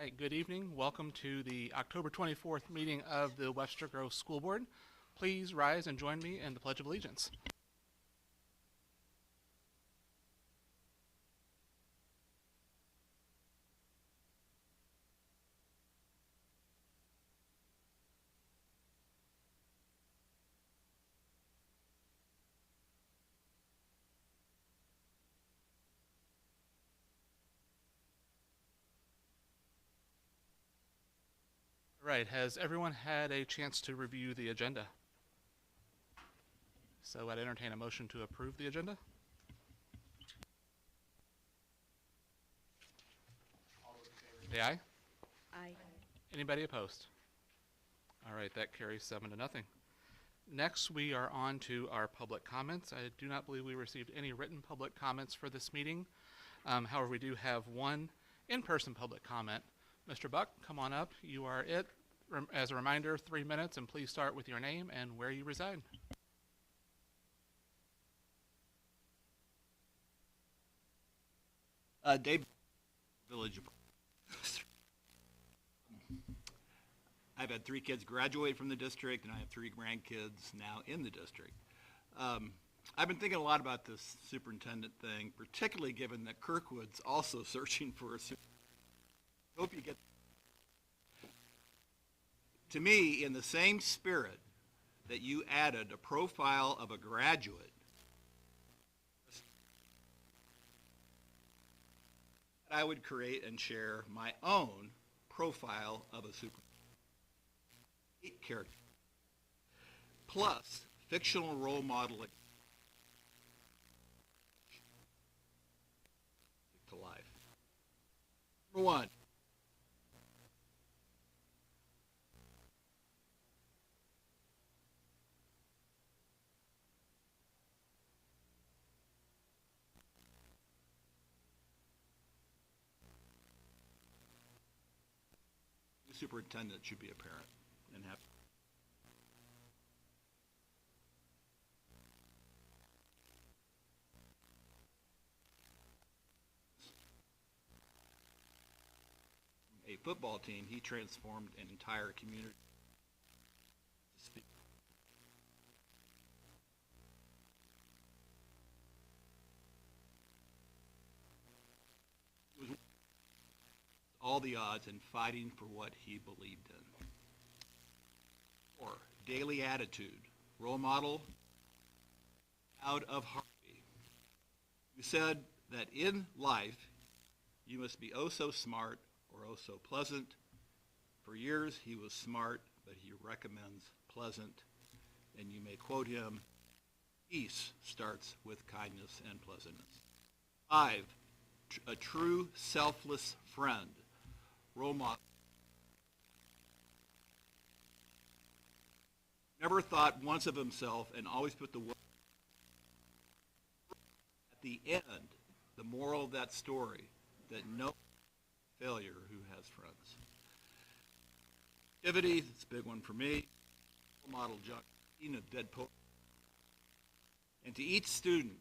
All right, good evening. Welcome to the October 24th meeting of the Webster Grove School Board. Please rise and join me in the Pledge of Allegiance. All right, has everyone had a chance to review the agenda? So I'd entertain a motion to approve the agenda. Say aye. Aye. Anybody opposed? All right, that carries 7-0. Next, we are on to our public comments. I do not believe we received any written public comments for this meeting. However, we do have one in-person public comment. Mr. Buck, come on up. You are it. As a reminder, 3 minutes, and please start with your name and where you reside. Dave, Village. I've had 3 kids graduate from the district, and I have 3 grandkids now in the district. I've been thinking a lot about this superintendent thing, particularly given that Kirkwood's also searching for a superintendent. Hope you get. To me, in the same spirit that you added a profile of a graduate, I would create and share my own profile of a superintendent. 8 characters, plus fictional role model to life. Number 1. The superintendent should be a parent and have a football team. He transformed an entire community. It was all the odds in fighting for what he believed in. 4, daily attitude, role model, out of Harvey, who said that in life you must be oh so smart or oh so pleasant. For years he was smart, but he recommends pleasant, and you may quote him, peace starts with kindness and pleasantness. 5, a true selfless friend, role model. Never thought once of himself and always put the world. At the end, the moral of that story, that no failure who has friends. Activity, it's a big one for me. Model John of Dead Poet. And to each student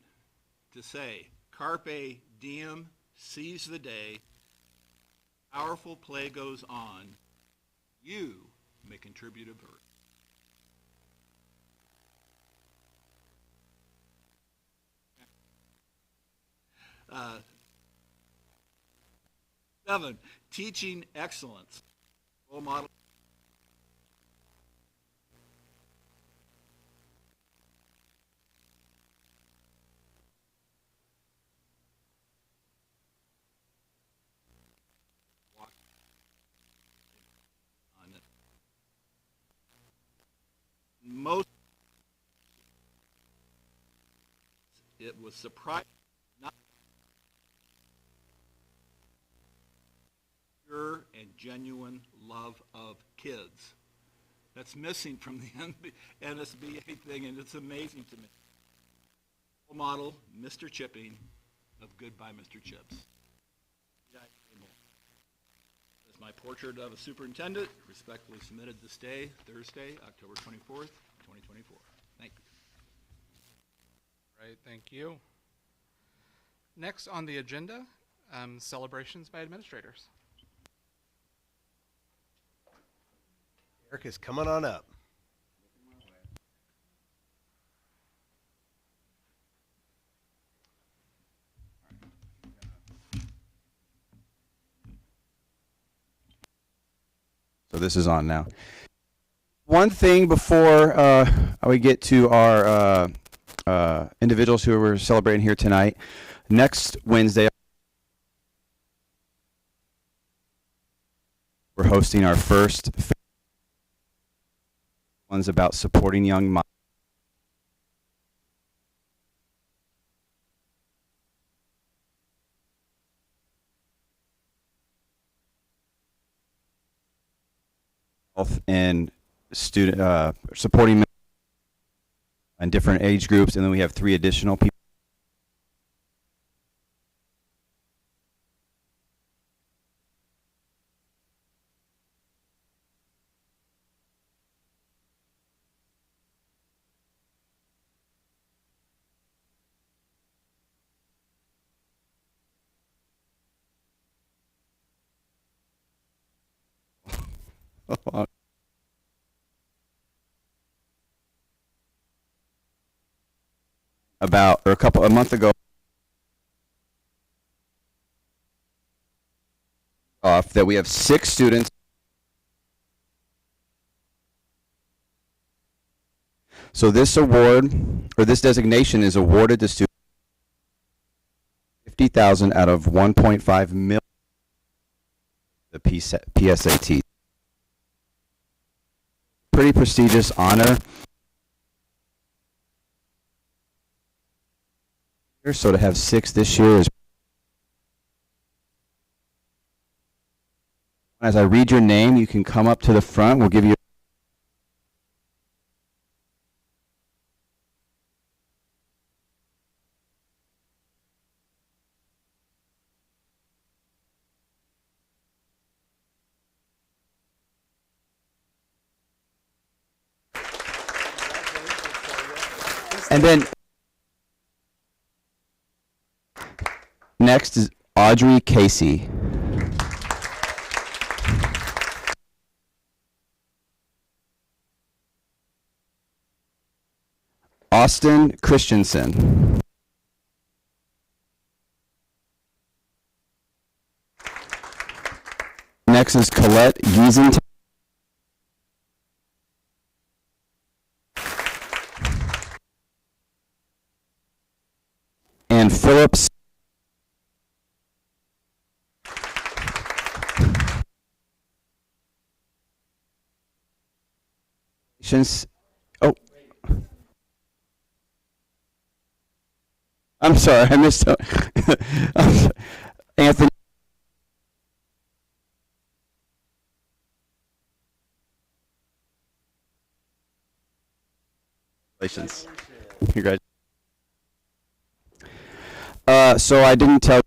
to say, carpe diem, seize the day, powerful play goes on, you may contribute a verse. 7, teaching excellence. Role model. Most, it was surprising. Pure and genuine love of kids. That's missing from the NSBA thing, and it's amazing to me. Role model, Mr. Chipping of Goodbye, Mr. Chips. That's my portrait of a superintendent, respectfully submitted this day, Thursday, October 24th, 2024. Thank you. All right, thank you. Next on the agenda, celebrations by administrators. Eric is coming on up. So this is on now. One thing before we get to our individuals who we're celebrating here tonight. Next Wednesday, we're hosting our first one's about supporting young minds. Health and student supporting in different age groups, and then we have 3 additional people. About a month ago, that we have 6 students. So this award or this designation is awarded to students 50,000 out of 1.5 million. The PSAT. Pretty prestigious honor. So to have 6 this year is. As I read your name, you can come up to the front. We'll give you. And then next is Audrey Casey. Austin Christensen. Next is Colette Yeasington. And Phillips. Oh. I'm sorry, I missed Anthony. Congratulations. Congratulations. So I didn't tell.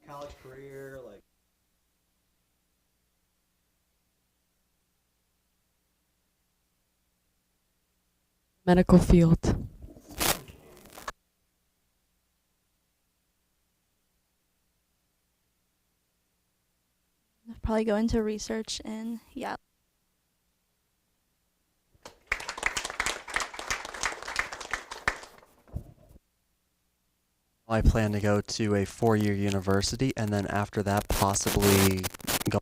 College career, like. Medical field. Probably go into research and yeah. I plan to go to a 4-year university and then after that possibly go.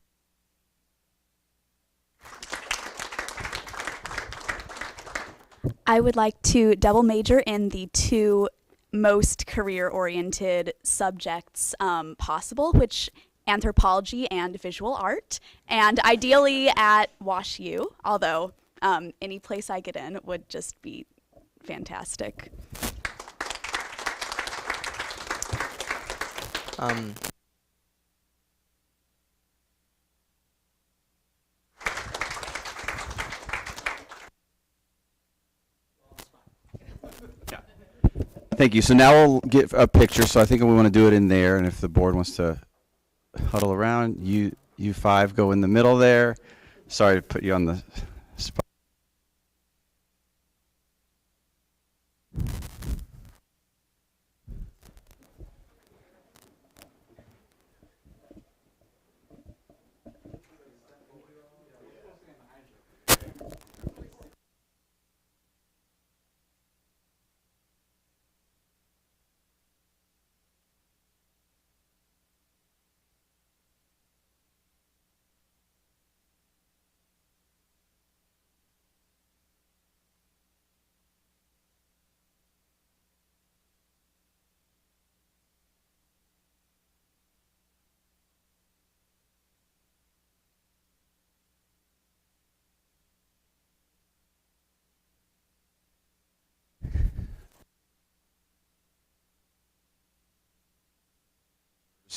I would like to double major in the 2 most career-oriented subjects possible, which anthropology and visual art, and ideally at Wash U, although any place I get in would just be fantastic. Thank you. So now we'll get a picture. So I think we want to do it in there, and if the board wants to huddle around. You five go in the middle there. Sorry to put you on the spot.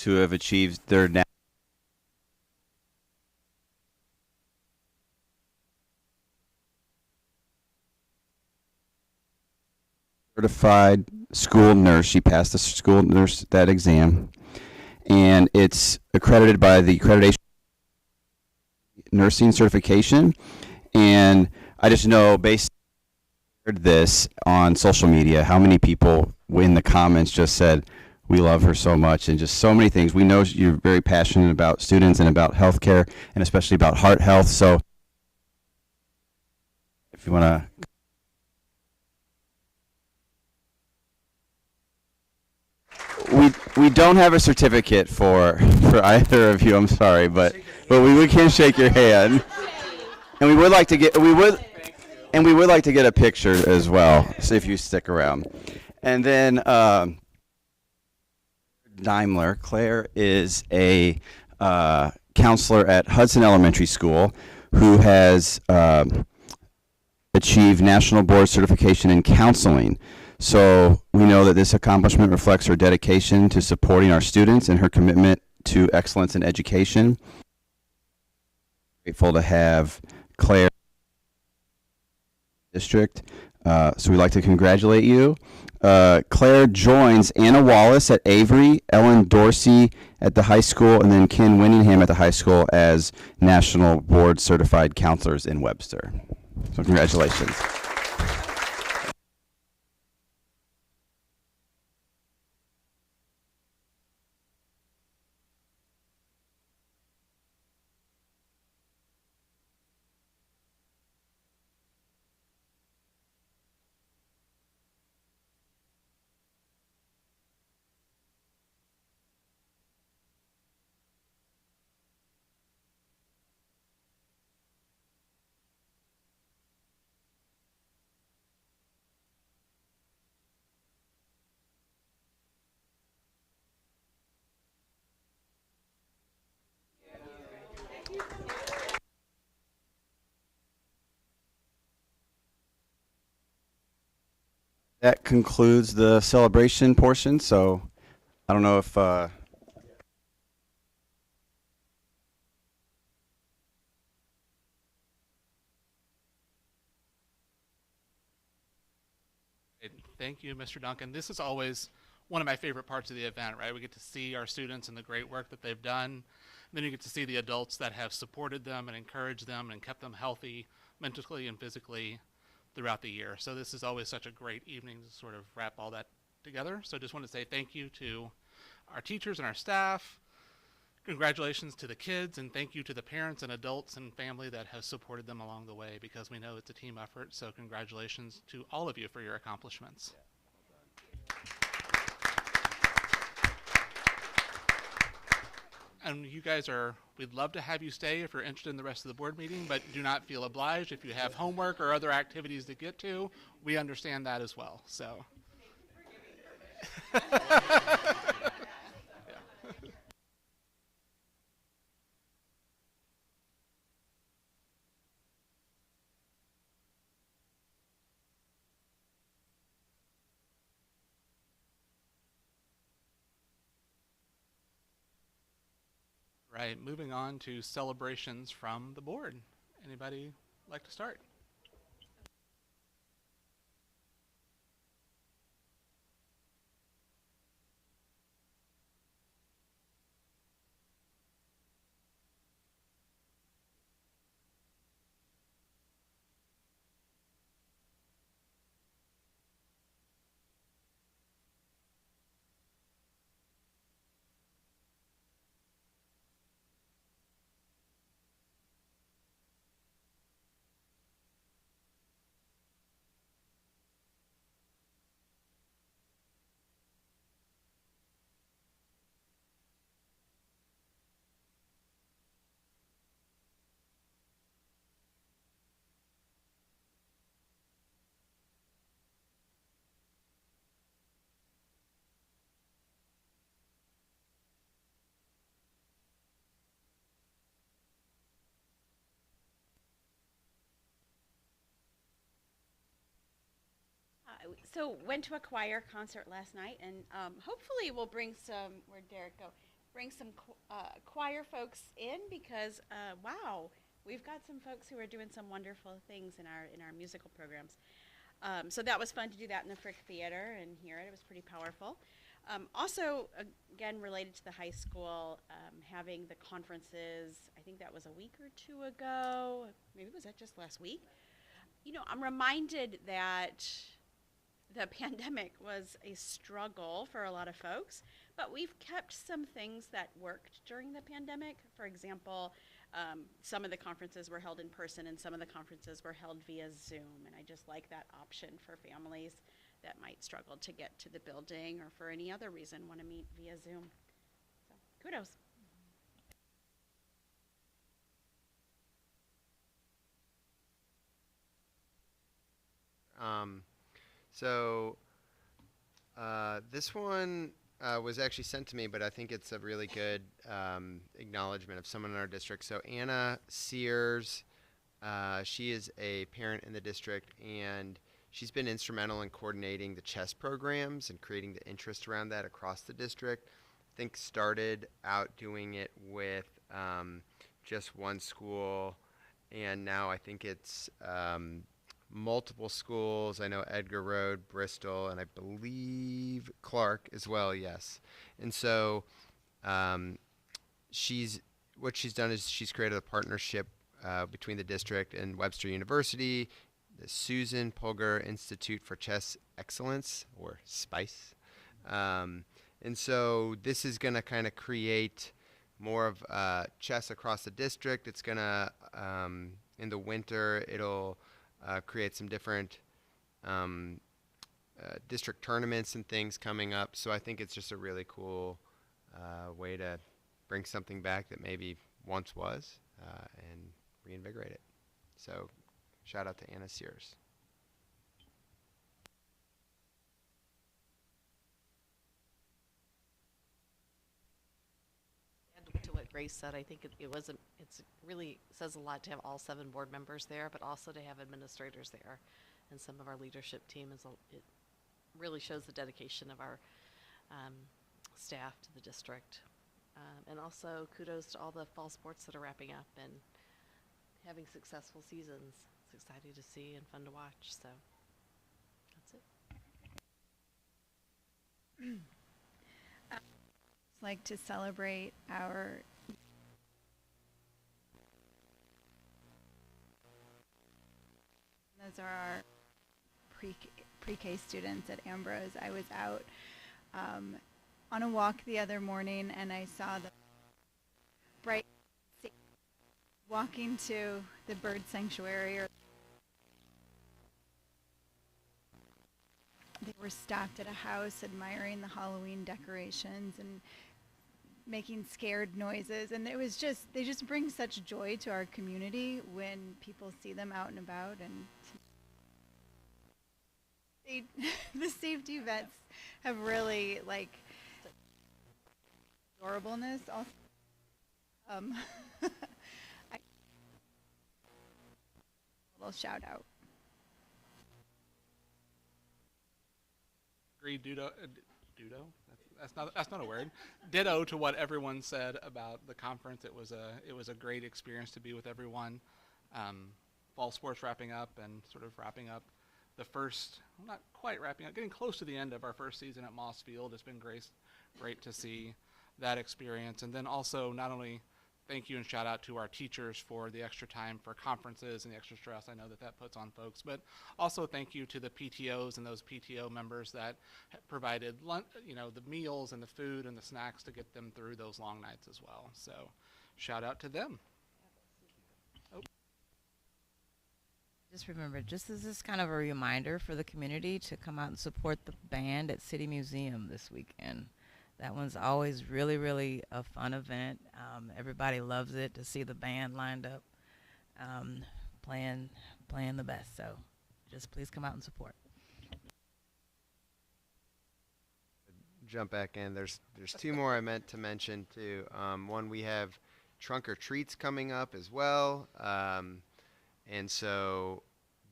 Who have achieved their certified school nurse. She passed the school nurse that exam, and it's accredited by the accreditation nursing certification. And I just know based on this on social media, how many people in the comments just said, we love her so much, and just so many things. We know you're very passionate about students and about healthcare, and especially about heart health. So if you want to. We don't have a certificate for either of you. I'm sorry, but we can shake your hand, and we would like to get a picture as well. So if you stick around, and then Daimler, Claire is a counselor at Hudson Elementary School who has achieved national board certification in counseling. So we know that this accomplishment reflects her dedication to supporting our students and her commitment to excellence in education. Grateful to have Claire district. So we'd like to congratulate you. Claire joins Anna Wallace at Avery, Ellen Dorsey at the high school, and then Ken Winningham at the high school as national board certified counselors in Webster. So congratulations. That concludes the celebration portion. So I don't know if Thank you, Mr. Duncan. This is always one of my favorite parts of the event, right? We get to see our students and the great work that they've done. And then you get to see the adults that have supported them and encouraged them and kept them healthy mentally and physically throughout the year. So this is always such a great evening to sort of wrap all that together. So I just want to say thank you to our teachers and our staff. Congratulations to the kids, and thank you to the parents and adults and family that has supported them along the way, because we know it's a team effort. So congratulations to all of you for your accomplishments. And you guys we'd love to have you stay if you're interested in the rest of the board meeting, but do not feel obliged. If you have homework or other activities to get to, we understand that as well. So. Right, moving on to celebrations from the board. Anybody like to start? So went to a choir concert last night, and hopefully we'll bring some. Where'd Derek go? Bring some choir folks in because wow, we've got some folks who are doing some wonderful things in our musical programs. So that was fun to do that in the Frick Theater and hear it. It was pretty powerful. Also, again, related to the high school, having the conferences, I think that was a week or two ago. Maybe was that just last week? You know, I'm reminded that the pandemic was a struggle for a lot of folks, but we've kept some things that worked during the pandemic. For example, some of the conferences were held in person and some of the conferences were held via Zoom. And I just like that option for families that might struggle to get to the building or for any other reason want to meet via Zoom. So kudos. So this one was actually sent to me, but I think it's a really good acknowledgement of someone in our district. So Anna Sears, she is a parent in the district, and she's been instrumental in coordinating the chess programs and creating the interest around that across the district. I think started out doing it with just one school, and now I think it's multiple schools. I know Edgar Road, Bristol, and I believe Clark as well. Yes, and so what she's done is she's created a partnership between the district and Webster University, the Susan Polgar Institute for Chess Excellence, or SPICE. And so this is going to kind of create more of chess across the district. It's going to, in the winter, it'll create some different district tournaments and things coming up. So I think it's just a really cool way to bring something back that maybe once was and reinvigorate it. So shout out to Anna Sears. To what Grace said, I think it's really says a lot to have all 7 board members there, but also to have administrators there, and some of our leadership team it really shows the dedication of our staff to the district, and also kudos to all the fall sports that are wrapping up and having successful seasons. It's exciting to see and fun to watch. So that's it. Like to celebrate our those are our pre-K students at Ambrose. I was out on a walk the other morning and I saw the bright walking to the bird sanctuary, or they were stopped at a house admiring the Halloween decorations and making scared noises, and they just bring such joy to our community when people see them out and about. And the safety vets have really adorableness also. A little shout out. Agree, Dudo. That's not a word. Ditto to what everyone said about the conference. It was a great experience to be with everyone. Fall sports wrapping up and sort of wrapping up the first, not quite wrapping up, getting close to the end of our first season at Moss Field. It's been great to see that experience. And then also not only thank you and shout out to our teachers for the extra time for conferences and the extra stress I know that puts on folks, but also thank you to the PTOs and those PTO members that provided the meals and the food and the snacks to get them through those long nights as well. So shout out to them. Just remember, just as this kind of a reminder for the community to come out and support the band at City Museum this weekend. That one's always really, really a fun event. Everybody loves it to see the band lined up playing the best. So just please come out and support. Jump back in. There's 2 more I meant to mention too. One, we have trunk or treats coming up as well. And so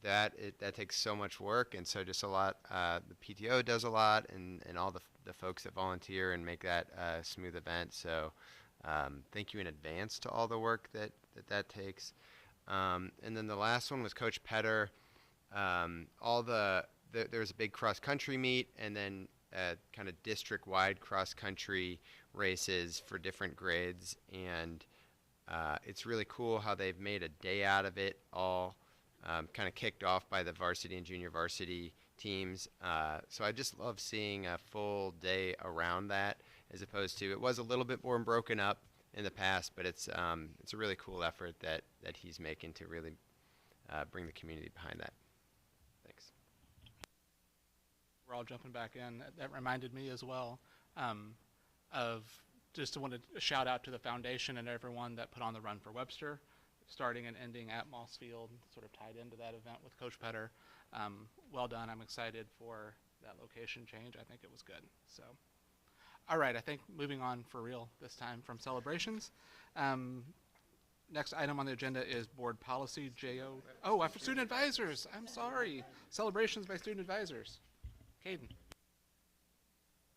that takes so much work, and so just a lot. The PTO does a lot, and all the folks that volunteer and make that a smooth event. So thank you in advance to all the work that takes. And then the last one was Coach Petter. There was a big cross country meet, and then kind of district wide cross country races for different grades, and it's really cool how they've made a day out of it all. Kind of kicked off by the varsity and junior varsity teams. So I just love seeing a full day around that, as opposed to, it was a little bit more broken up in the past, but it's a really cool effort that he's making to really bring the community behind that. Thanks. We're all jumping back in. That reminded me as well of just to want to shout out to the foundation and everyone that put on the Run for Webster, starting and ending at Moss Field, sort of tied into that event with Coach Petter. Well done. I'm excited for that location change. I think it was good. So, all right, I think moving on for real this time from celebrations. Next item on the agenda is board policy, JO. Oh, after student advisors. I'm sorry. Celebrations by student advisors. Caden.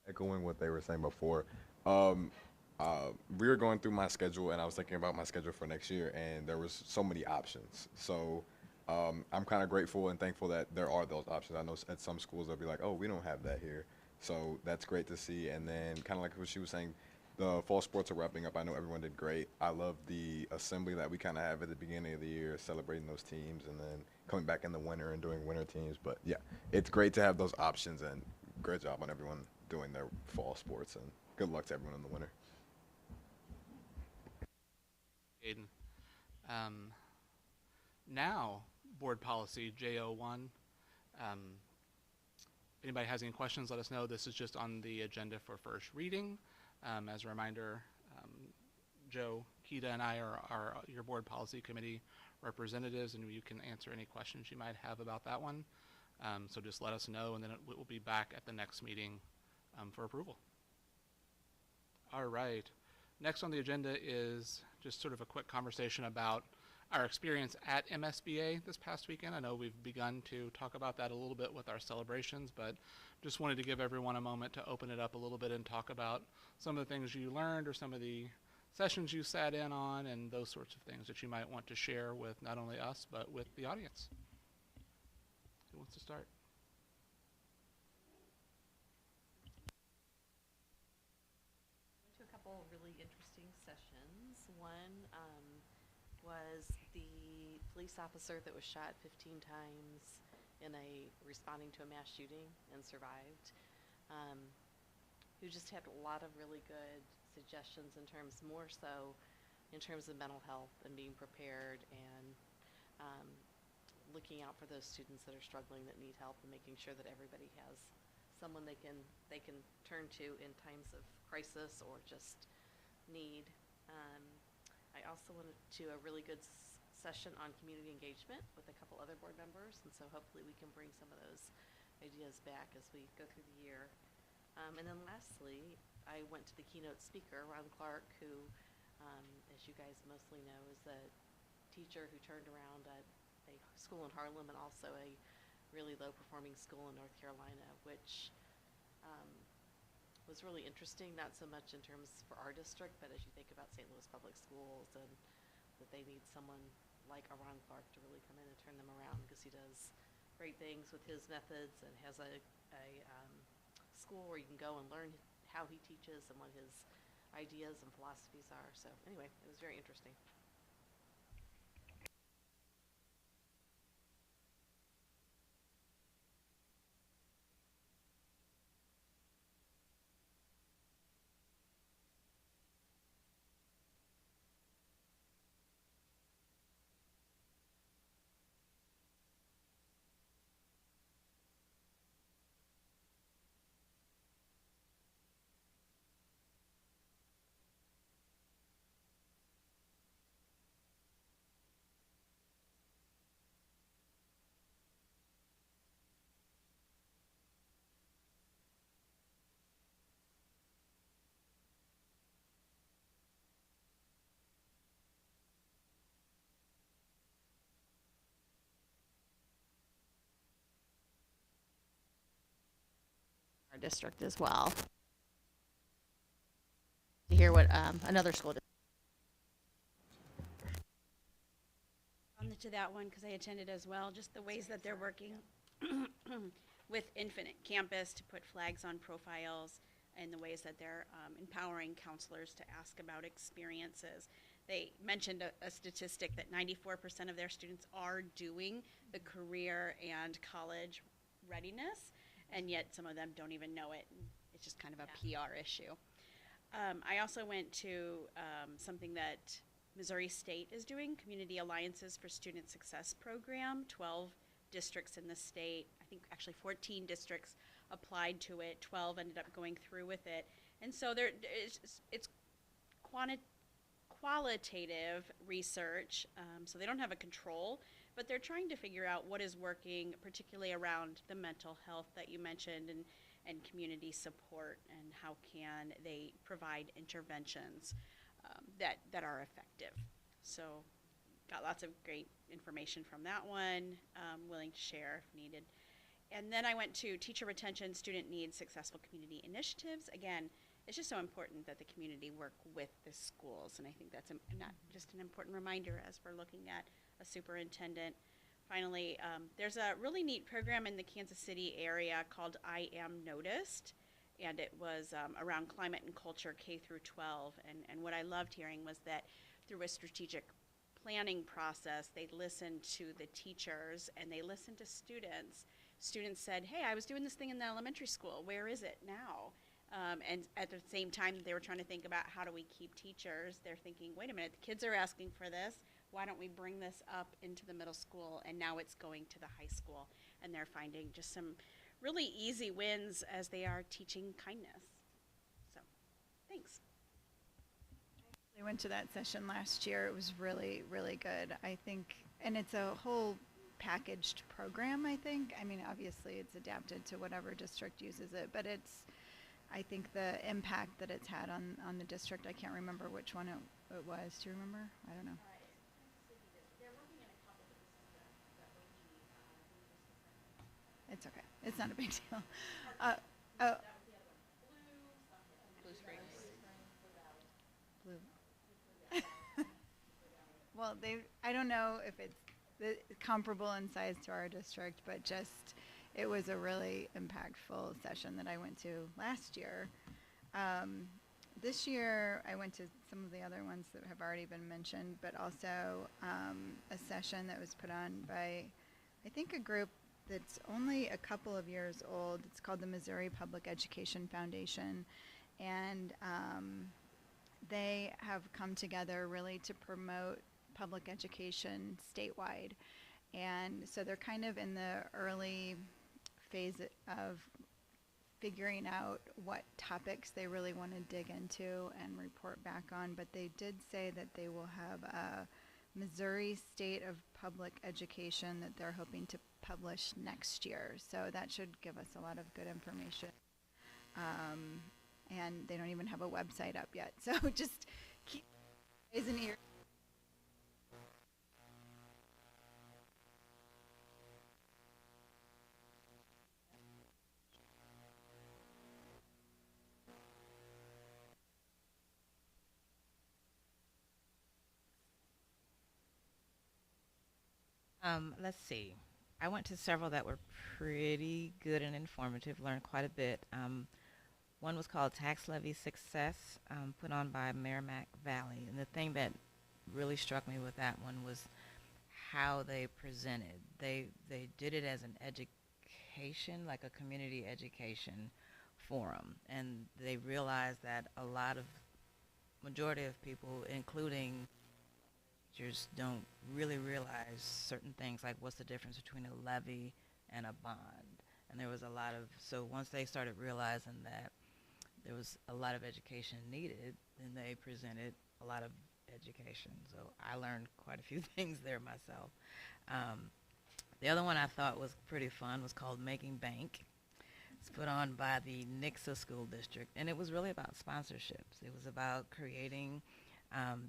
Echoing what they were saying before, we were going through my schedule, and I was thinking about my schedule for next year, and there was so many options. So I'm kind of grateful and thankful that there are those options. I know at some schools they'll be like, oh, we don't have that here. So that's great to see. And then kind of like what she was saying, the fall sports are wrapping up. I know everyone did great. I love the assembly that we kind of have at the beginning of the year, celebrating those teams, and then coming back in the winter and doing winter teams. But yeah, it's great to have those options, and great job on everyone doing their fall sports, and good luck to everyone in the winter. Aiden. Now, board policy JO1. Anybody has any questions, let us know. This is just on the agenda for first reading. As a reminder, Joe, Keita, and I are your board policy committee representatives, and you can answer any questions you might have about that one. So just let us know, and then it will be back at the next meeting for approval. All right. Next on the agenda is just sort of a quick conversation about our experience at MSBA this past weekend. I know we've begun to talk about that a little bit with our celebrations, but just wanted to give everyone a moment to open it up a little bit and talk about some of the things you learned or some of the sessions you sat in on and those sorts of things that you might want to share with not only us, but with the audience. Who wants to start? Went to a couple really interesting sessions. One was the police officer that was shot 15 times responding to a mass shooting and survived, who just had a lot of really good suggestions more so in terms of mental health and being prepared and looking out for those students that are struggling, that need help, and making sure that everybody has someone they can turn to in times of crisis or just need. I also went to a really good session on community engagement with a couple other board members, and so hopefully we can bring some of those ideas back as we go through the year. And then lastly, I went to the keynote speaker, Ron Clark, who, as you guys mostly know, is a teacher who turned around a school in Harlem and also a really low-performing school in North Carolina, which was really interesting, not so much in terms for our district, but as you think about St. Louis Public Schools and that they need someone like a Ron Clark to really come in and turn them around, because he does great things with his methods and has a school where you can go and learn how he teaches and what his ideas and philosophies are. So anyway, it was very interesting. district as well. To hear what another school district. On to that one because I attended as well, just the ways that they're working with Infinite Campus to put flags on profiles and the ways that they're empowering counselors to ask about experiences. They mentioned a statistic that 94% of their students are doing the career and college readiness, and yet some of them don't even know it. It's just kind of a PR issue. I also went to something that Missouri State is doing, Community Alliances for Student Success Program. 12 districts in the state, I think actually 14 districts applied to it, 12 ended up going through with it. And so it's qualitative research, so they don't have a control, but they're trying to figure out what is working, particularly around the mental health that you mentioned and community support, and how can they provide interventions that are effective. So got lots of great information from that one, willing to share if needed. And then I went to Teacher Retention, Student Needs, Successful Community Initiatives. Again, it's just so important that the community work with the schools, and I think that's not just an important reminder as we're looking at a superintendent. Finally, there's a really neat program in the Kansas City area called I Am Noticed, and it was around climate and culture K through 12. And what I loved hearing was that through a strategic planning process, they listened to the teachers and they listened to students. Students said, hey, I was doing this thing in the elementary school. Where is it now? And at the same time, they were trying to think about how do we keep teachers. They're thinking, wait a minute, the kids are asking for this. Why don't we bring this up into the middle school? And now it's going to the high school. And they're finding just some really easy wins as they are teaching kindness. So, thanks. I went to that session last year. It was really, really good. I think, and it's a whole packaged program, I think. I mean, obviously it's adapted to whatever district uses it, but I think the impact that it's had on the district, I can't remember which one it was. Do you remember? I don't know. It's okay. It's not a big deal. Blue Springs. Blue. Well, I don't know if it's comparable in size to our district, but just it was a really impactful session that I went to last year. This year, I went to some of the other ones that have already been mentioned, but also a session that was put on by, I think, a group that's only a couple of years old. It's called the Missouri Public Education Foundation, and they have come together really to promote public education statewide. And so they're kind of in the early phase of figuring out what topics they really want to dig into and report back on, but they did say that they will have a Missouri State of Public Education that they're hoping to publish next year. So that should give us a lot of good information. And they don't even have a website up yet. So just keep eyes and ears. Let's see. I went to several that were pretty good and informative, learned quite a bit. One was called Tax Levy Success, put on by Merrimack Valley. And the thing that really struck me with that one was how they presented. They did it as an education, like a community education forum. And they realized that majority of people, including teachers, don't really realize certain things, like what's the difference between a levy and a bond. And there was so once they started realizing that there was a lot of education needed, then they presented a lot of education. So I learned quite a few things there myself. The other one I thought was pretty fun was called Making Bank. It's put on by the Nixa School District, and it was really about sponsorships. It was about creating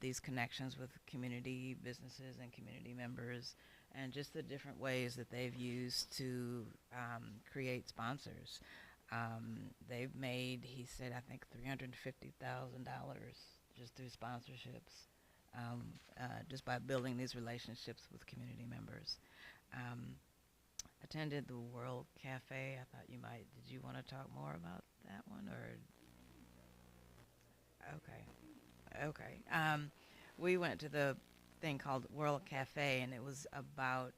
these connections with community businesses and community members, and just the different ways that they've used to create sponsors. They've made, he said, I think $350,000 just through sponsorships, just by building these relationships with community members. Attended the World Cafe. I thought you might. Did you want to talk more about that one, or? Okay. We went to the thing called World Cafe, and it was about,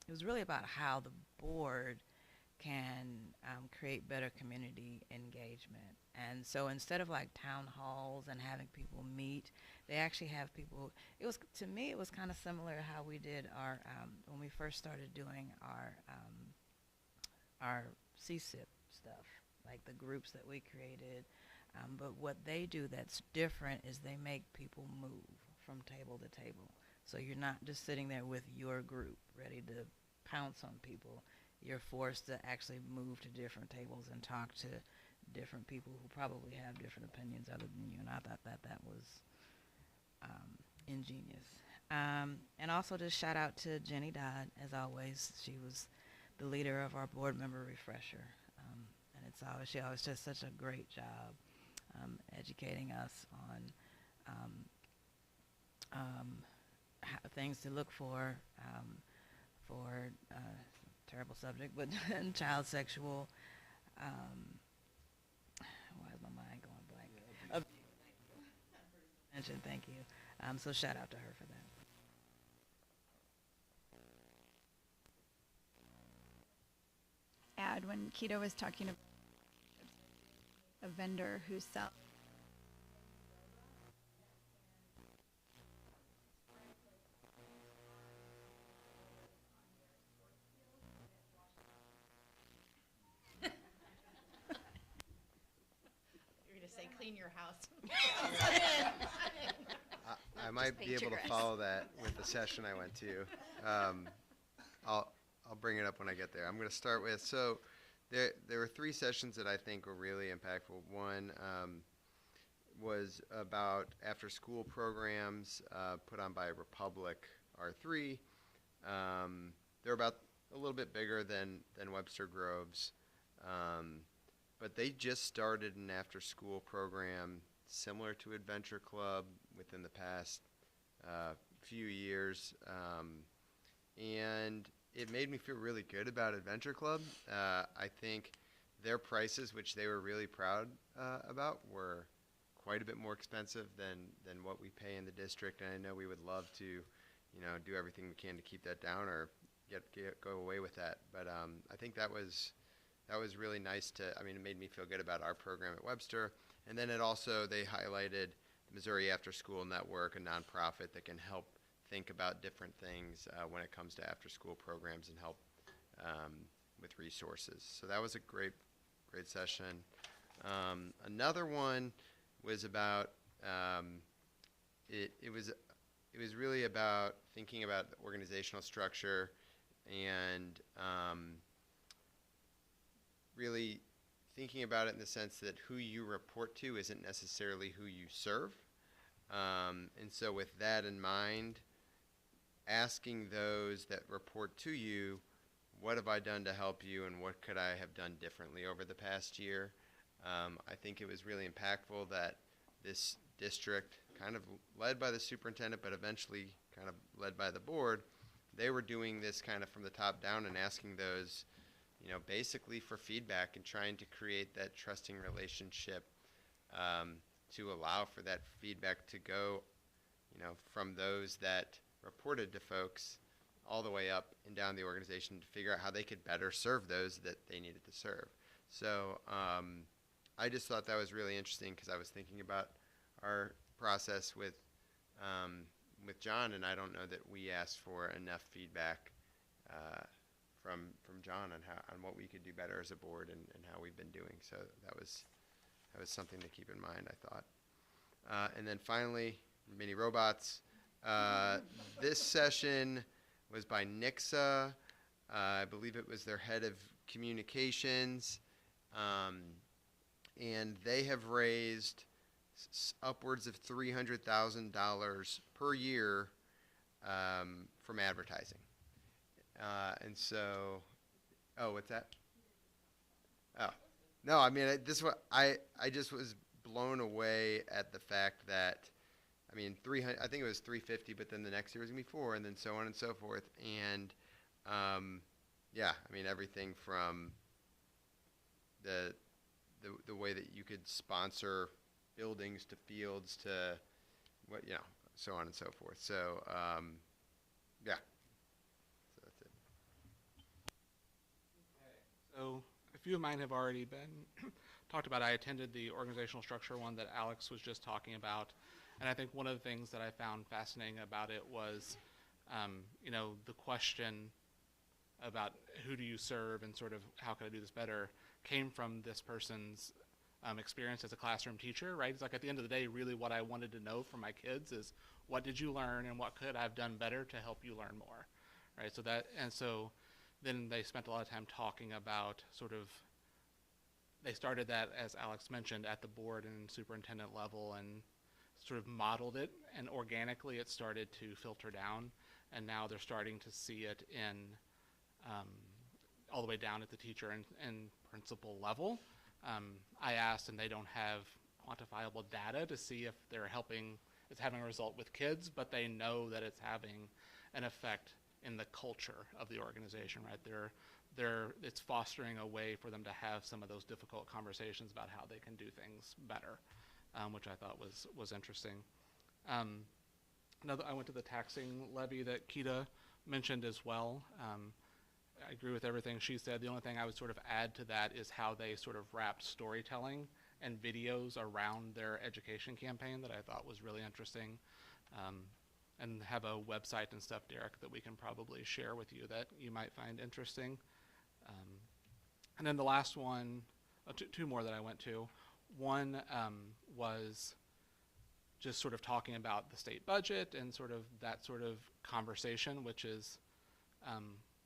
it was really about how the board can create better community engagement. And so instead of like town halls and having people meet, they actually have people. It was, to me, it was kind of similar to how we did our when we first started doing our CSIP stuff, like the groups that we created. But what they do that's different is they make people move from table to table. So you're not just sitting there with your group ready to pounce on people. You're forced to actually move to different tables and talk to different people who probably have different opinions other than you. And I thought that was ingenious. And also just shout out to Jenny Dodd, as always. She was the leader of our board member refresher. And she always does such a great job educating us on things to look for terrible subject, but child sexual. Why is my mind going blank? Mention, thank you. So shout out to her for that. Add when Keto was talking about a vendor who sells You're going to say clean your house. I might be able to follow that with the session I went to. I'll bring it up when I get there. I'm going to start with, so there were 3 sessions that I think were really impactful. One was about after-school programs put on by Republic R3. They're about a little bit bigger than Webster Groves, but they just started an after-school program similar to Adventure Club within the past few years, and it made me feel really good about Adventure Club. I think their prices, which they were really proud about, were quite a bit more expensive than what we pay in the district, and I know we would love to, do everything we can to keep that down or go away with that. But I think that was really nice it made me feel good about our program at Webster. And then they highlighted the Missouri After School Network, a nonprofit that can help think about different things when it comes to after-school programs and help with resources. So that was a great session. Another one was about it was really about thinking about the organizational structure and really thinking about it in the sense that who you report to isn't necessarily who you serve. And so with that in mind, asking those that report to you, what have I done to help you and what could I have done differently over the past year? I think it was really impactful that this district, kind of led by the superintendent, but eventually kind of led by the board, they were doing this kind of from the top down and asking those, basically for feedback and trying to create that trusting relationship to allow for that feedback to go, from those that reported to folks all the way up and down the organization to figure out how they could better serve those that they needed to serve. So I just thought that was really interesting because I was thinking about our process with John, and I don't know that we asked for enough feedback from John on what we could do better as a board and how we've been doing. So that was something to keep in mind, I thought. And then finally, mini robots. This session was by Nixa. I believe it was their head of communications. And they have raised upwards of $300,000 per year from advertising. And so, what's that? Oh, no, I mean, I just was blown away at the fact that, I mean, 300, I think it was 350, but then the next year was gonna be 4, and then so on and so forth. And, yeah, I mean, everything from the way that you could sponsor buildings to fields to what, so on and so forth. So, yeah. So that's it. So a few of mine have already been talked about. I attended the organizational structure one that Alex was just talking about. And I think one of the things that I found fascinating about it was, the question about who do you serve and sort of how can I do this better came from this person's experience as a classroom teacher, right? It's like at the end of the day, really what I wanted to know from my kids is what did you learn and what could I have done better to help you learn more, right? So then they spent a lot of time talking about they started that, as Alex mentioned, at the board and superintendent level and sort of modeled it, and organically it started to filter down, and now they're starting to see it in all the way down at the teacher and principal level. I asked, and they don't have quantifiable data to see if it's having a result with kids, but they know that it's having an effect in the culture of the organization, right? It's fostering a way for them to have some of those difficult conversations about how they can do things better, which I thought was interesting. I went to the taxing levy that Kita mentioned as well. I agree with everything she said. The only thing I would sort of add to that is how they sort of wrapped storytelling and videos around their education campaign that I thought was really interesting. And have a website and stuff, Derek, that we can probably share with you that you might find interesting. And then the last one, two more that I went to. One was just sort of talking about the state budget and sort of that sort of conversation, which is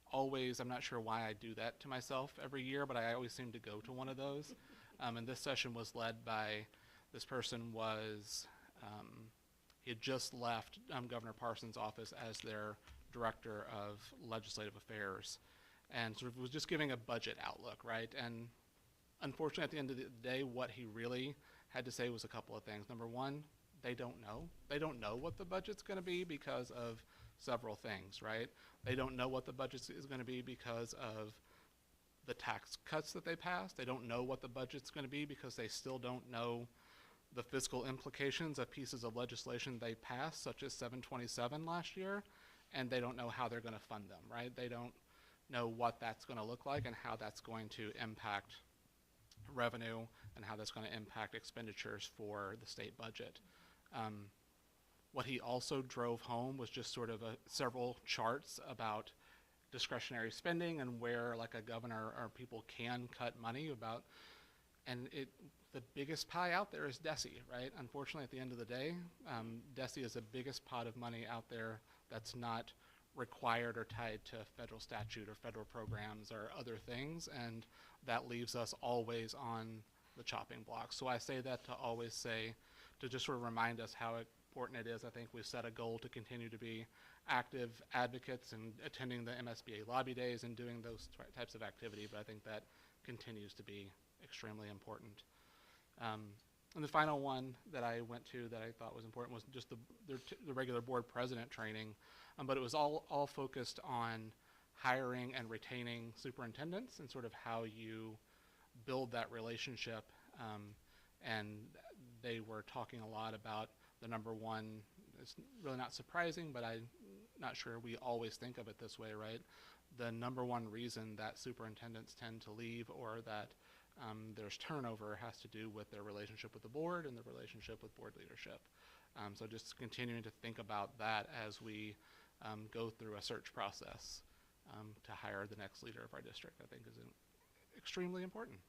always, I'm not sure why I do that to myself every year, but I always seem to go to one of those. And this session was led by, this person was, he had just left Governor Parsons' office as their director of legislative affairs, and sort of was just giving a budget outlook, right? And unfortunately, at the end of the day, what he really had to say was a couple of things. Number one, they don't know. They don't know what the budget's going to be because of several things, right? They don't know what the budget is going to be because of the tax cuts that they passed. They don't know what the budget's going to be because they still don't know the fiscal implications of pieces of legislation they passed, such as 727 last year, and they don't know how they're going to fund them, right? They don't know what that's going to look like and how that's going to impact revenue and how that's going to impact expenditures for the state budget. What he also drove home was just sort of several charts about discretionary spending and where, like a governor or people can cut money about, and the biggest pie out there is DESE, right? Unfortunately, at the end of the day, DESE is the biggest pot of money out there that's not required or tied to federal statute or federal programs or other things, and that leaves us always on the chopping block. So I say that to just sort of remind us how important it is. I think we've set a goal to continue to be active advocates and attending the MSBA lobby days and doing those types of activity, but I think that continues to be extremely important. And the final one that I went to that I thought was important was just the regular board president training, but it was all focused on hiring and retaining superintendents and sort of how you build that relationship. And they were talking a lot about the number one, it's really not surprising, but I'm not sure we always think of it this way, right? The number one reason that superintendents tend to leave or that there's turnover has to do with their relationship with the board and the relationship with board leadership. So just continuing to think about that as we go through a search process to hire the next leader of our district, I think is extremely important.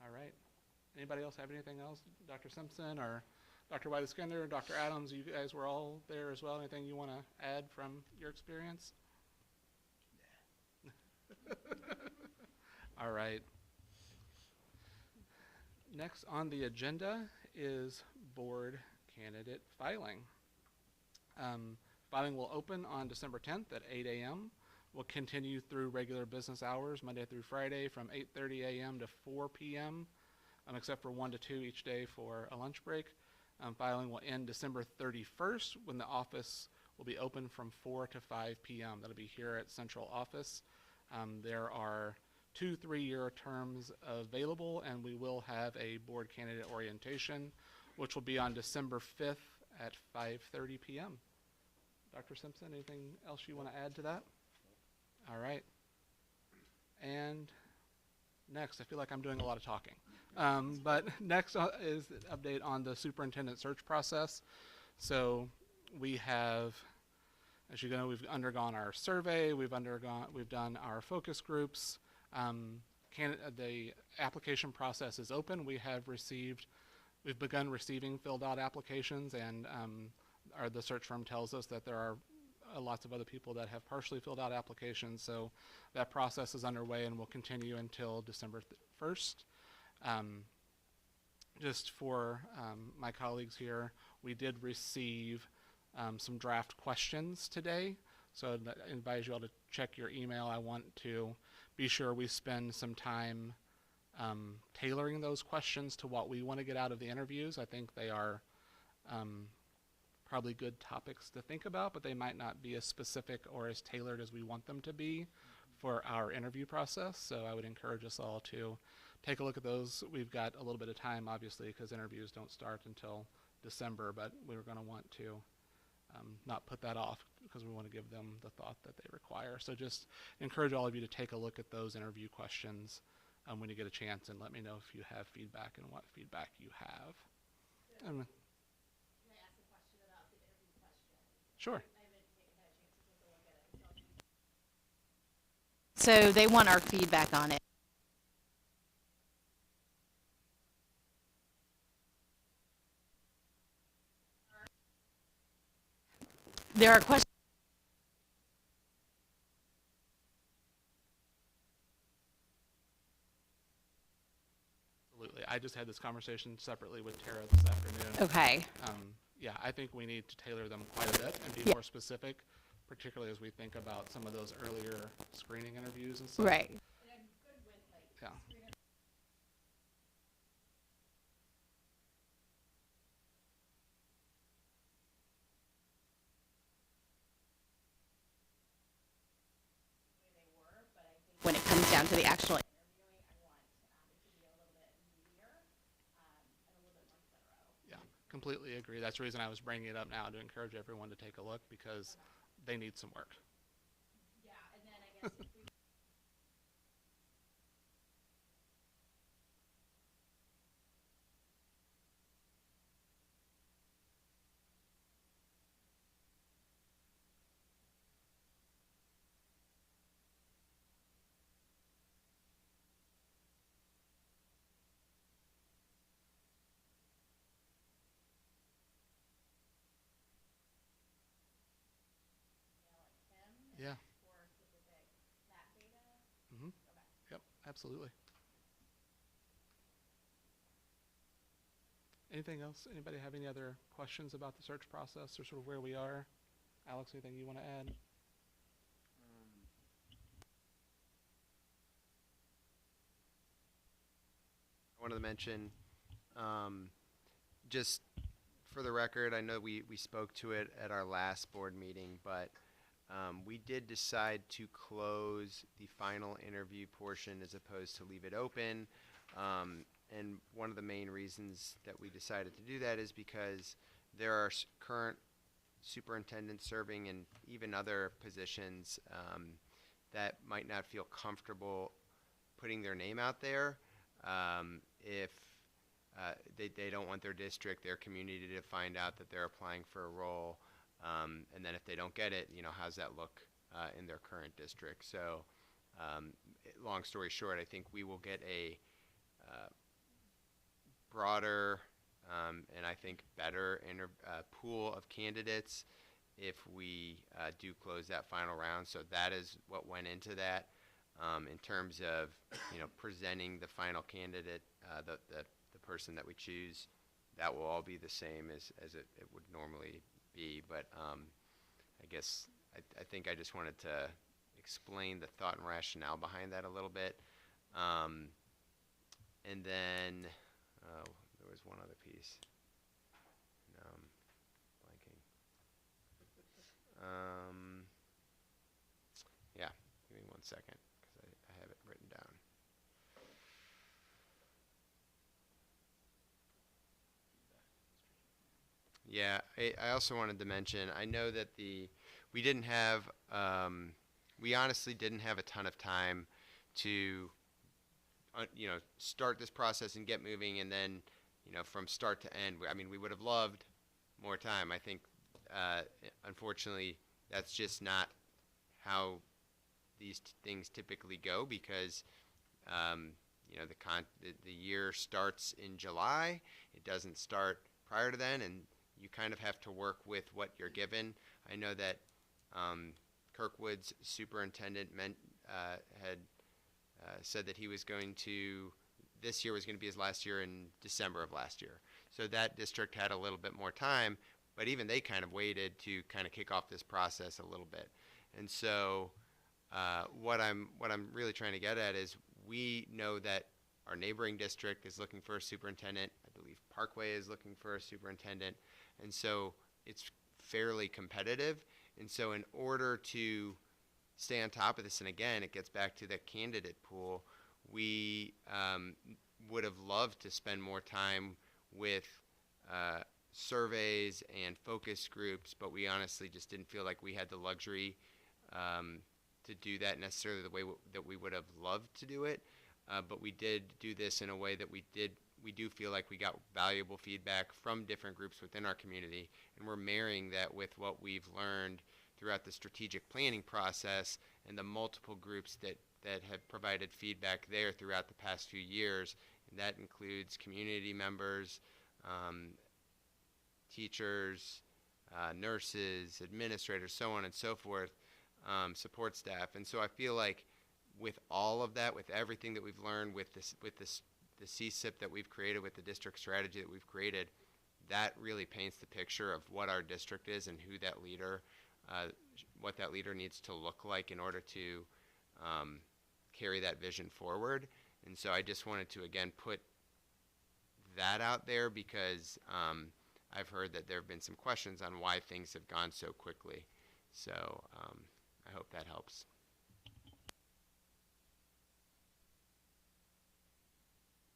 All right. Anybody else have anything else? Dr. Simpson or Dr. White-Iskender, Dr. Adams, you guys were all there as well. Anything you want to add from your experience? All right. Next on the agenda is board candidate filing. Filing will open on December 10th at 8 a.m. will continue through regular business hours, Monday through Friday, from 8:30 a.m. to 4 p.m., except for 1 to 2 each day for a lunch break. Filing will end December 31st, when the office will be open from 4 to 5 p.m. That'll be here at Central Office. There are 2 3-year terms available, and we will have a board candidate orientation, which will be on December 5th at 5:30 p.m. Dr. Simpson, anything else you want to add to that? All right. And next, I feel like I'm doing a lot of talking. But next is an update on the superintendent search process. So we have, as you know, we've undergone our survey, we've done our focus groups. The application process is open. We've begun receiving filled out applications, and the search firm tells us that there are lots of other people that have partially filled out applications. So that process is underway and will continue until December 1st. Just for my colleagues here, we did receive some draft questions today. So I advise you all to check your email. I want to be sure we spend some time tailoring those questions to what we want to get out of the interviews. I think they are probably good topics to think about, but they might not be as specific or as tailored as we want them to be for our interview process. So I would encourage us all to take a look at those. We've got a little bit of time, obviously, because interviews don't start until December, but we're going to want to not put that off because we want to give them the thought that they require. So just encourage all of you to take a look at those interview questions when you get a chance, and let me know if you have feedback and what feedback you have. Can I ask a question about the interview question? Sure. So they want our feedback on it. There are questions. Absolutely. I just had this conversation separately with Tara this afternoon. Okay. Yeah, I think we need to tailor them quite a bit and be more specific, particularly as we think about some of those earlier screening interviews and stuff. Right. Yeah. When it comes down to the actual interviewing, I want it to be a little bit meatier and a little bit more thorough. Yeah, completely agree. That's the reason I was bringing it up now, to encourage everyone to take a look, because they need some work. Yeah, and then I guess if we Yeah. Mm-hmm. Yep, absolutely. Anything else? Anybody have any other questions about the search process or sort of where we are? Alex, anything you want to add? I wanted to mention, just for the record, I know we spoke to it at our last board meeting, but we did decide to close the final interview portion as opposed to leave it open. And one of the main reasons that we decided to do that is because there are current superintendents serving in even other positions that might not feel comfortable putting their name out there if they don't want their district, their community to find out that they're applying for a role. And then if they don't get it, how's that look in their current district? So long story short, I think we will get a broader and I think better pool of candidates if we do close that final round. So that is what went into that. In terms of presenting the final candidate, the person that we choose, that will all be the same as it would normally be. But I guess I think I just wanted to explain the thought and rationale behind that a little bit. And then there was one other piece. Now I'm blanking. Yeah, give me 1 second because I have it written down. Yeah, I also wanted to mention, I know that we didn't have, we honestly didn't have a ton of time to, start this process and get moving, and then, from start to end. I mean, we would have loved more time. I think, unfortunately, that's just not how these things typically go, because, the year starts in July. It doesn't start prior to then, and you kind of have to work with what you're given. I know that Kirkwood's superintendent had said that he was going to, this year was going to be his last year in December of last year. So that district had a little bit more time, but even they kind of waited to kind of kick off this process a little bit. And so what I'm really trying to get at is, we know that our neighboring district is looking for a superintendent. I believe Parkway is looking for a superintendent. And so it's fairly competitive. And so in order to stay on top of this, and again, it gets back to the candidate pool, we would have loved to spend more time with surveys and focus groups, but we honestly just didn't feel like we had the luxury to do that necessarily the way that we would have loved to do it. But we did do this in a way that we do feel like we got valuable feedback from different groups within our community, and we're marrying that with what we've learned throughout the strategic planning process and the multiple groups that have provided feedback there throughout the past few years. And that includes community members, teachers, nurses, administrators, so on and so forth, support staff. And so I feel like with all of that, with everything that we've learned, with the CSIP that we've created, with the district strategy that we've created, that really paints the picture of what our district is and who that leader, what that leader needs to look like in order to carry that vision forward. And so I just wanted to, again, put that out there, because I've heard that there have been some questions on why things have gone so quickly. So I hope that helps.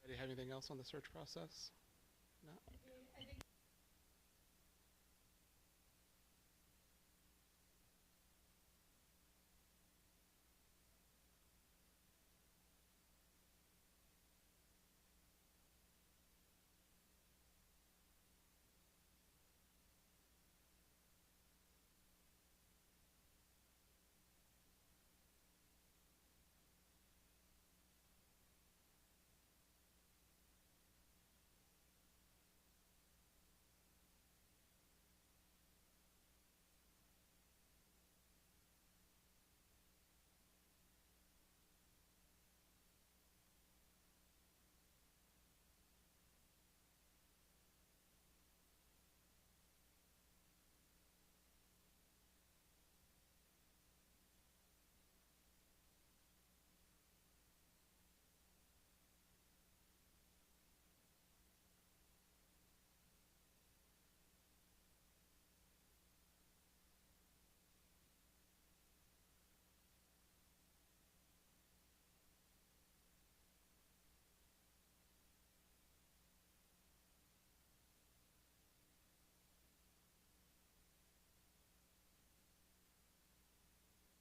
Do you have anything else on the search process? No?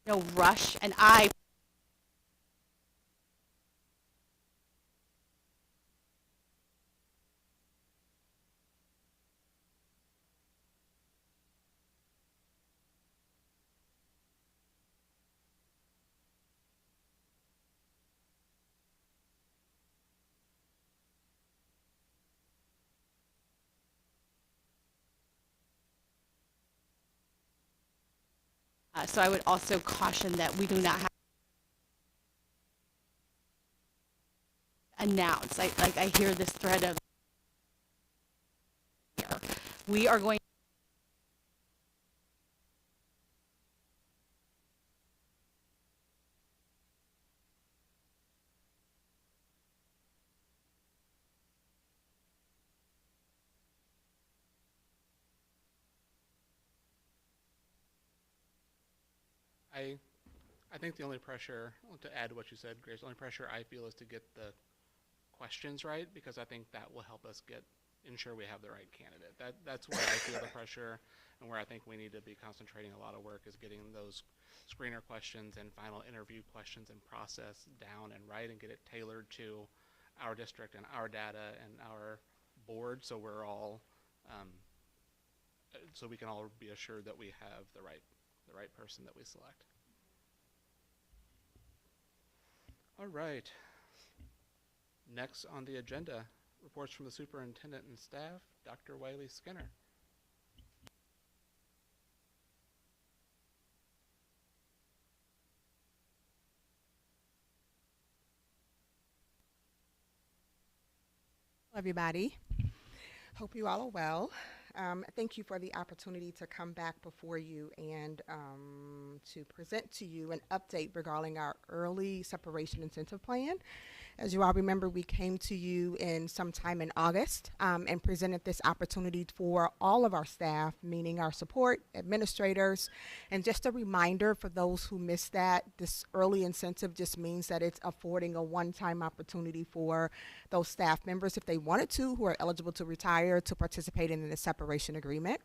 No rush, and I so I would also caution that we do not have announce. I hear this thread of we are going. I think the only pressure, to add to what you said, Grace, the only pressure I feel is to get the questions right, because I think that will help us ensure we have the right candidate. That's where I feel the pressure, and where I think we need to be concentrating a lot of work is getting those screener questions and final interview questions and process down and right, and get it tailored to our district and our data and our board, so we're all so we can all be assured that we have the right person that we select. All right. Next on the agenda, reports from the superintendent and staff, Dr. Wiley Skinner. Hello, everybody. Hope you all are well. Thank you for the opportunity to come back before you and to present to you an update regarding our early separation incentive plan. As you all remember, we came to you in sometime in August and presented this opportunity for all of our staff, meaning our support, administrators, and just a reminder for those who missed that, this early incentive just means that it's affording a one-time opportunity for those staff members, if they wanted to, who are eligible to retire, to participate in the separation agreement.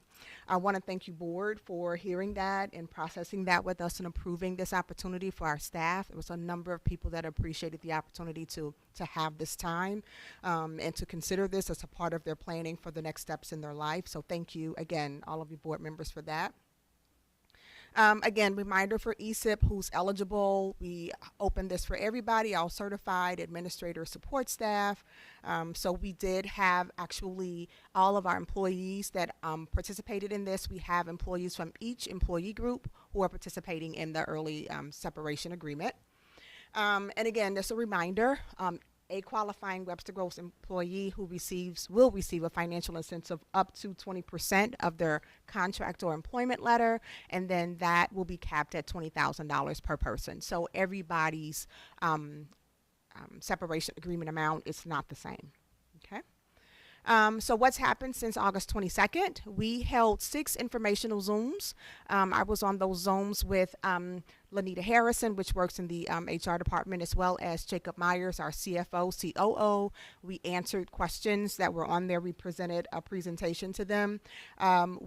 I want to thank you, board, for hearing that and processing that with us and approving this opportunity for our staff. It was a number of people that appreciated the opportunity to have this time and to consider this as a part of their planning for the next steps in their life. So thank you again, all of you board members, for that. Again, reminder for ESIP, who's eligible, we opened this for everybody, all certified administrator support staff. So we did have actually all of our employees that participated in this. We have employees from each employee group who are participating in the early separation agreement. And again, just a reminder, a qualifying Webster Groves employee who will receive a financial incentive up to 20% of their contract or employment letter, and then that will be capped at $20,000 per person. So everybody's separation agreement amount is not the same. Okay. So what's happened since August 22nd? We held 6 informational Zooms. I was on those Zooms with Lanita Harrison, which works in the HR department, as well as Jacob Myers, our CFO, COO. We answered questions that were on there. We presented a presentation to them.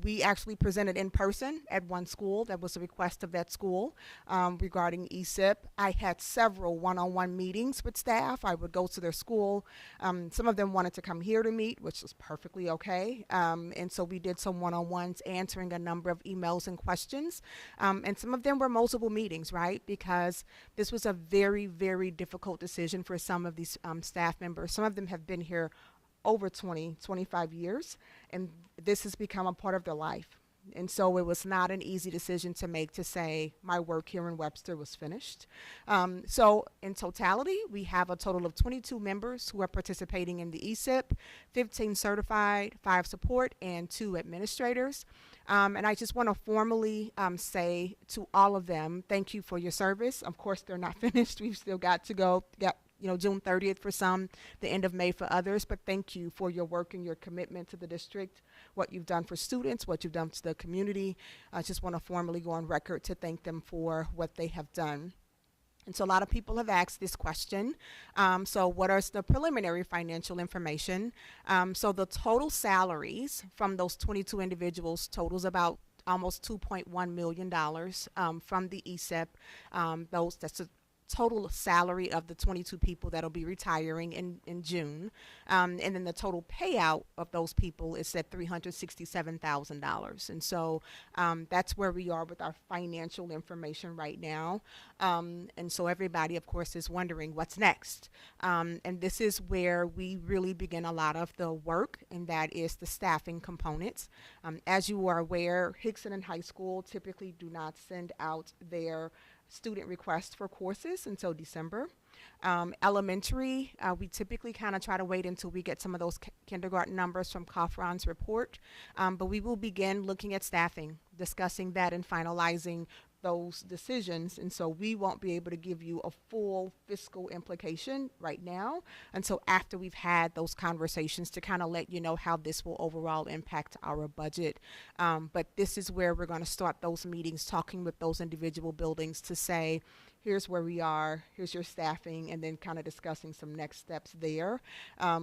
We actually presented in person at one school. That was a request of that school regarding ESIP. I had several one-on-one meetings with staff. I would go to their school. Some of them wanted to come here to meet, which was perfectly okay. And so we did some one-on-ones answering a number of emails and questions. And some of them were multiple meetings, right? Because this was a very, very difficult decision for some of these staff members. Some of them have been here over 25 years, and this has become a part of their life. And so it was not an easy decision to make, to say my work here in Webster was finished. So in totality, we have a total of 22 members who are participating in the ESIP, 15 certified, 5 support, and 2 administrators. And I just want to formally say to all of them, thank you for your service. Of course, they're not finished. We've still got to go. June 30th for some, the end of May for others, but thank you for your work and your commitment to the district, what you've done for students, what you've done to the community. I just want to formally go on record to thank them for what they have done. And so a lot of people have asked this question. So what is the preliminary financial information? So the total salaries from those 22 individuals totals about almost $2.1 million from the ESIP. That's a total salary of the 22 people that'll be retiring in June. And then the total payout of those people is at $367,000. And so that's where we are with our financial information right now. And so everybody, of course, is wondering what's next. And this is where we really begin a lot of the work, and that is the staffing components. As you are aware, Hickson and High School typically do not send out their student requests for courses until December. Elementary, we typically kind of try to wait until we get some of those kindergarten numbers from Coffron's report, but we will begin looking at staffing, discussing that and finalizing those decisions, and so we won't be able to give you a full fiscal implication right now until after we've had those conversations to kind of let you know how this will overall impact our budget. But this is where we're going to start those meetings, talking with those individual buildings to say, here's where we are, here's your staffing, and then kind of discussing some next steps there.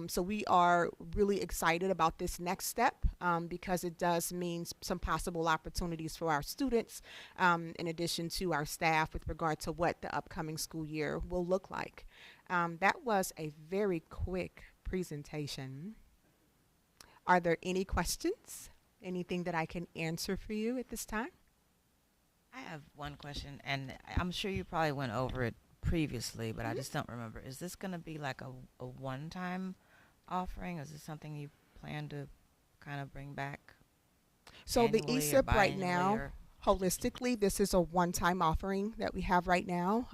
So we are really excited about this next step because it does mean some possible opportunities for our students, in addition to our staff, with regard to what the upcoming school year will look like. That was a very quick presentation. Are there any questions? Anything that I can answer for you at this time? I have one question, and I'm sure you probably went over it previously, but I just don't remember. Is this going to be like a one-time offering? Is this something you plan to kind of bring back? So the annually or ESIP right biannually now, or- holistically, this is a one-time offering that we have right now.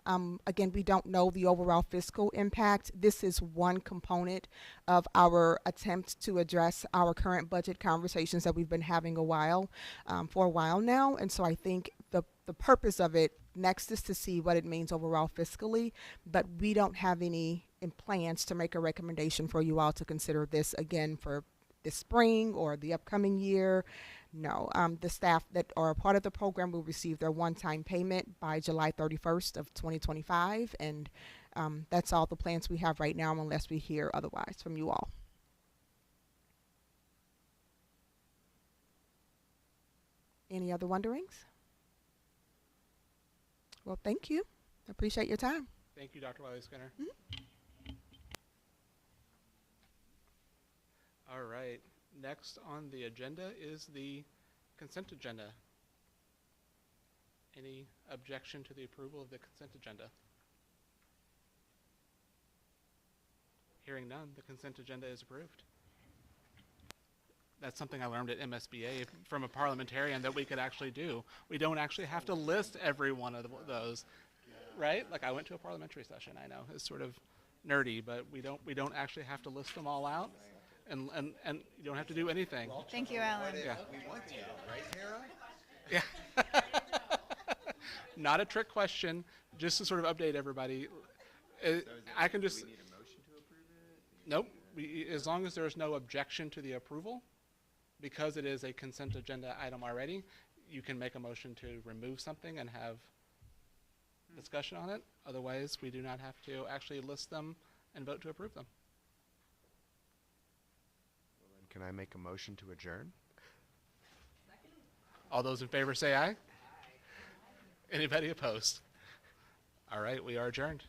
Again, we don't know the overall fiscal impact. This is one component of our attempt to address our current budget conversations that we've been having for a while now. And so I think the purpose of it next is to see what it means overall fiscally, but we don't have any plans to make a recommendation for you all to consider this again for this spring or the upcoming year. No, the staff that are a part of the program will receive their one-time payment by July 31st of 2025, and that's all the plans we have right now unless we hear otherwise from you all. Any other wonderings? Well, thank you. I appreciate your time. Thank you, Dr. Wiley-Skinner. All right. Next on the agenda is the consent agenda. Any objection to the approval of the consent agenda? Hearing none, the consent agenda is approved. That's something I learned at MSBA from a parliamentarian that we could actually do. We don't actually have to list every one of those, right? Like I went to a parliamentary session. I know it's sort of nerdy, but we don't actually have to list them all out, and you don't have to do anything. Thank you, Alan. Yeah. We want to, right, Hera? Yeah. Not a trick question, just to sort of update everybody. I can just. Do we need a motion to approve it? Nope. As long as there's no objection to the approval, because it is a consent agenda item already, you can make a motion to remove something and have discussion on it. Otherwise, we do not have to actually list them and vote to approve them. Well, then can I make a motion to adjourn? All those in favor say aye. Anybody opposed? All right, we are adjourned.